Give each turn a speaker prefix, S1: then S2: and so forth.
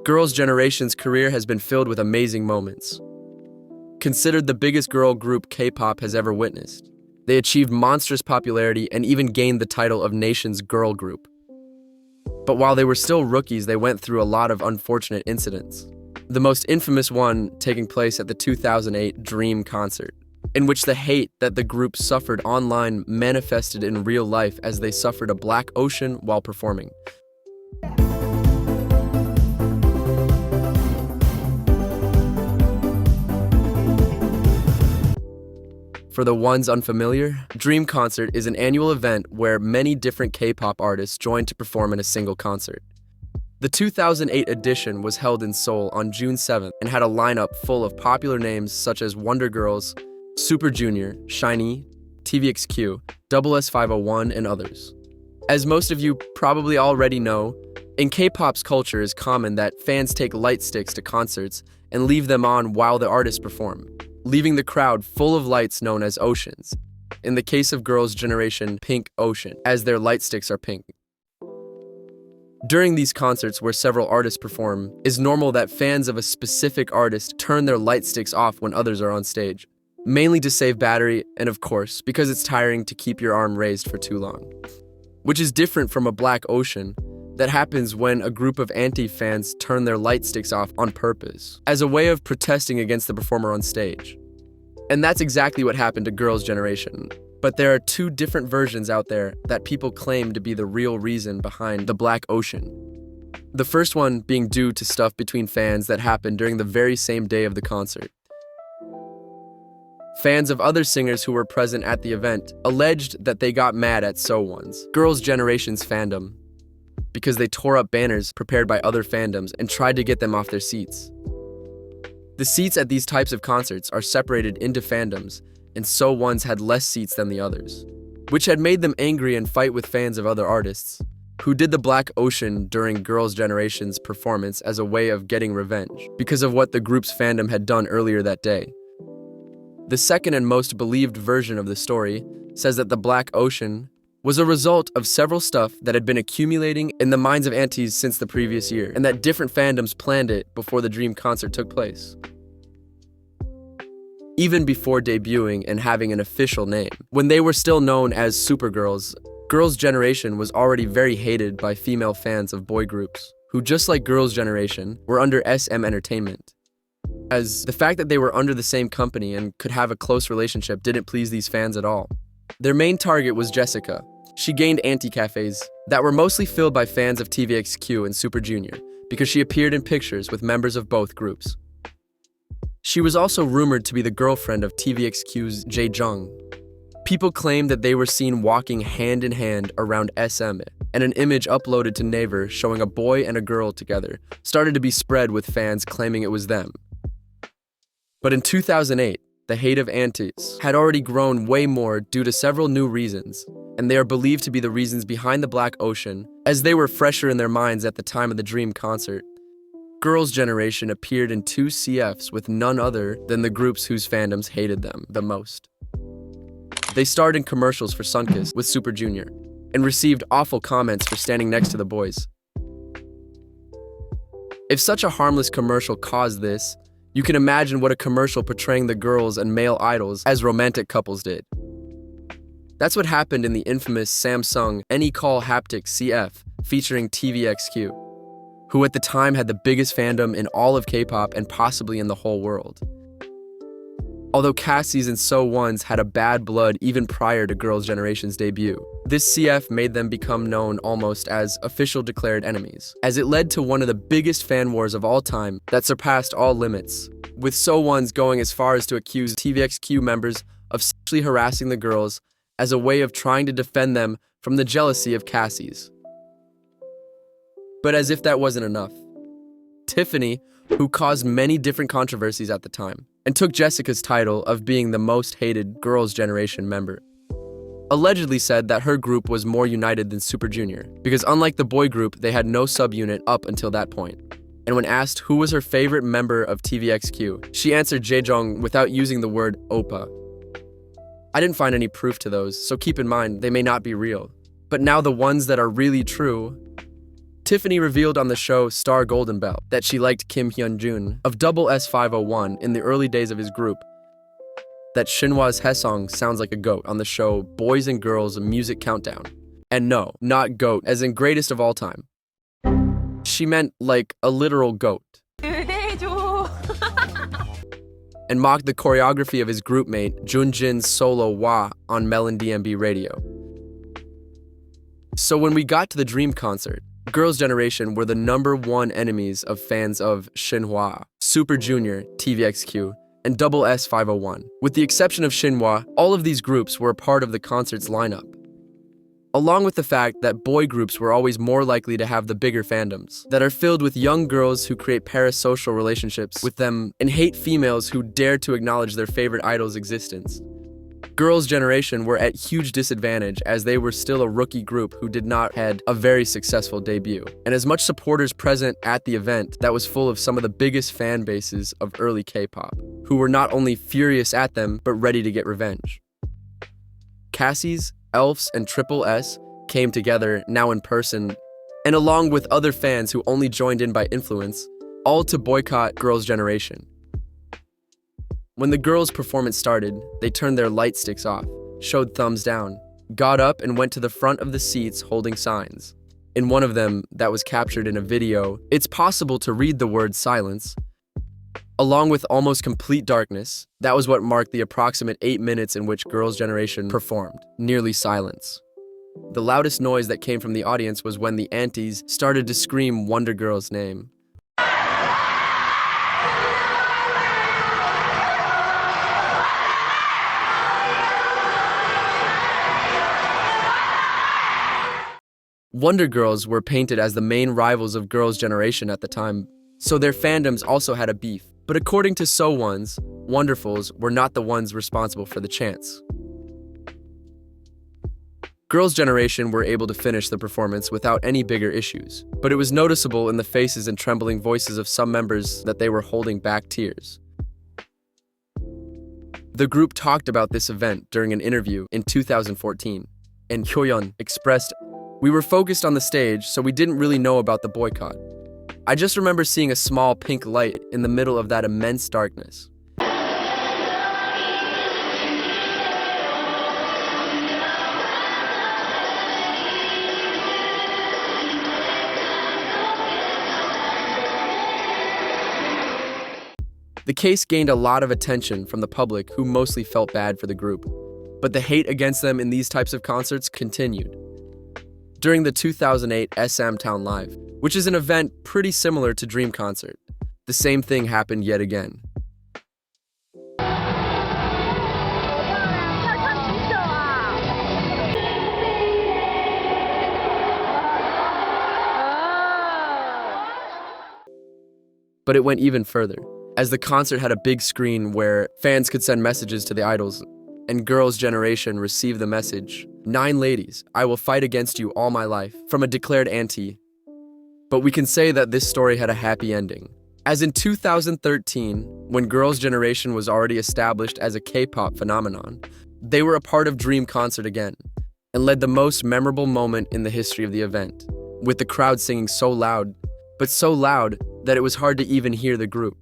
S1: Girls' Generation's career has been filled with amazing moments. Considered the biggest girl group K-pop has ever witnessed, they achieved monstrous popularity and even gained the title of nation's girl group. But while they were still rookies, they went through a lot of unfortunate incidents. The most infamous one taking place at the 2008 Dream concert, in which the hate that the group suffered online manifested in real life as they suffered a black ocean while performing. For the ones unfamiliar, Dream Concert is an annual event where many different K-pop artists join to perform in a single concert. The 2008 edition was held in Seoul on June 7th and had a lineup full of popular names such as Wonder Girls, Super Junior, SHINee, TVXQ, SS501, and others. As most of you probably already know, in K-pop's culture it's common that fans take light sticks to concerts and leave them on while the artists perform, leaving the crowd full of lights known as oceans. In the case of Girls' Generation, Pink Ocean, as their light sticks are pink. During these concerts where several artists perform, it's normal that fans of a specific artist turn their light sticks off when others are on stage, mainly to save battery and, of course, because it's tiring to keep your arm raised for too long. Which is different from a black ocean that happens when a group of anti-fans turn their light sticks off on purpose, as a way of protesting against the performer on stage. And that's exactly what happened to Girls' Generation. But there are two different versions out there that people claim to be the real reason behind the Black Ocean. The first one being due to stuff between fans that happened during the very same day of the concert. Fans of other singers who were present at the event alleged that they got mad at So1's, Girls' Generation's Fandom, because they tore up banners prepared by other fandoms and tried to get them off their seats. The seats at these types of concerts are separated into fandoms, and So1's had less seats than the others, which had made them angry and fight with fans of other artists, who did the Black Ocean during Girls' Generation's performance as a way of getting revenge, because of what the group's fandom had done earlier that day. The second and most believed version of the story says that the Black Ocean was a result of several stuff that had been accumulating in the minds of antis since the previous year, and that different fandoms planned it before the Dream concert took place. Even before debuting and having an official name, when they were still known as Supergirls, Girls' Generation was already very hated by female fans of boy groups, who just like Girls' Generation, were under SM Entertainment. As the fact that they were under the same company and could have a close relationship didn't please these fans at all. Their main target was Jessica. She gained anti-cafes that were mostly filled by fans of TVXQ and Super Junior because she appeared in pictures with members of both groups. She was also rumored to be the girlfriend of TVXQ's Jae-jung. People claimed that they were seen walking hand in hand around SM, and an image uploaded to Naver showing a boy and a girl together started to be spread with fans claiming it was them. But in 2008, the hate of antis had already grown way more due to several new reasons, and they are believed to be the reasons behind the Black Ocean, as they were fresher in their minds at the time of the Dream concert. Girls' Generation appeared in 2 CFs with none other than the groups whose fandoms hated them the most. They starred in commercials for Sunkiss with Super Junior, and received awful comments for standing next to the boys. If such a harmless commercial caused this, you can imagine what a commercial portraying the girls and male idols as romantic couples did. That's what happened in the infamous Samsung Any Call Haptic CF featuring TVXQ, who at the time had the biggest fandom in all of K-pop and possibly in the whole world. Although Cassie's and So1's had a bad blood even prior to Girls' Generation's debut, this CF made them become known almost as official declared enemies, as it led to one of the biggest fan wars of all time that surpassed all limits, with So1's going as far as to accuse TVXQ members of sexually harassing the girls as a way of trying to defend them from the jealousy of Cassie's. But as if that wasn't enough, Tiffany, who caused many different controversies at the time, and took Jessica's title of being the most hated Girls' Generation member, allegedly said that her group was more united than Super Junior, because unlike the boy group, they had no subunit up until that point. And when asked who was her favorite member of TVXQ, she answered Jae-jung without using the word oppa. I didn't find any proof to those, so keep in mind they may not be real. But now the ones that are really true Tiffany revealed on the show Star Golden Bell that she liked Kim Hyun-jun of Double S501 in the early days of his group, that Shinhwa's Haesung sounds like a goat on the show Boys and Girls Music Countdown. And no, not goat as in greatest of all time. She meant like a literal goat. And mocked the choreography of his groupmate Junjin's solo Wa on Melon DMB radio. So when we got to the Dream concert, Girls' Generation were the #1 enemies of fans of Shinhwa, Super Junior, TVXQ, and Double S501. With the exception of Shinhwa, all of these groups were a part of the concert's lineup. Along with the fact that boy groups were always more likely to have the bigger fandoms, that are filled with young girls who create parasocial relationships with them and hate females who dare to acknowledge their favorite idol's existence. Girls' Generation were at huge disadvantage as they were still a rookie group who did not had a very successful debut, and as much supporters present at the event that was full of some of the biggest fan bases of early K-pop, who were not only furious at them, but ready to get revenge. Cassie's, Elf's, and Triple S came together now in person, and along with other fans who only joined in by influence, all to boycott Girls' Generation. When the girls' performance started, they turned their light sticks off, showed thumbs down, got up and went to the front of the seats holding signs. In one of them, that was captured in a video, it's possible to read the word silence. Along with almost complete darkness, that was what marked the approximate 8 minutes in which Girls' Generation performed, nearly silence. The loudest noise that came from the audience was when the aunties started to scream Wonder Girl's name. Wonder Girls were painted as the main rivals of Girls' Generation at the time, so their fandoms also had a beef. But according to So Ones, Wonderfuls were not the ones responsible for the chants. Girls' Generation were able to finish the performance without any bigger issues, but it was noticeable in the faces and trembling voices of some members that they were holding back tears. The group talked about this event during an interview in 2014, and Hyoyeon expressed, "We were focused on the stage, so we didn't really know about the boycott. I just remember seeing a small pink light in the middle of that immense darkness." The case gained a lot of attention from the public who mostly felt bad for the group, but the hate against them in these types of concerts continued. During the 2008 SM Town Live, which is an event pretty similar to Dream Concert, the same thing happened yet again. But it went even further, as the concert had a big screen where fans could send messages to the idols, and Girls' Generation received the message, "9 ladies, I will fight against you all my life," from a declared auntie. But we can say that this story had a happy ending, as in 2013, when Girls' Generation was already established as a K-pop phenomenon, they were a part of Dream Concert again, and led the most memorable moment in the history of the event, with the crowd singing so loud, but so loud that it was hard to even hear the group.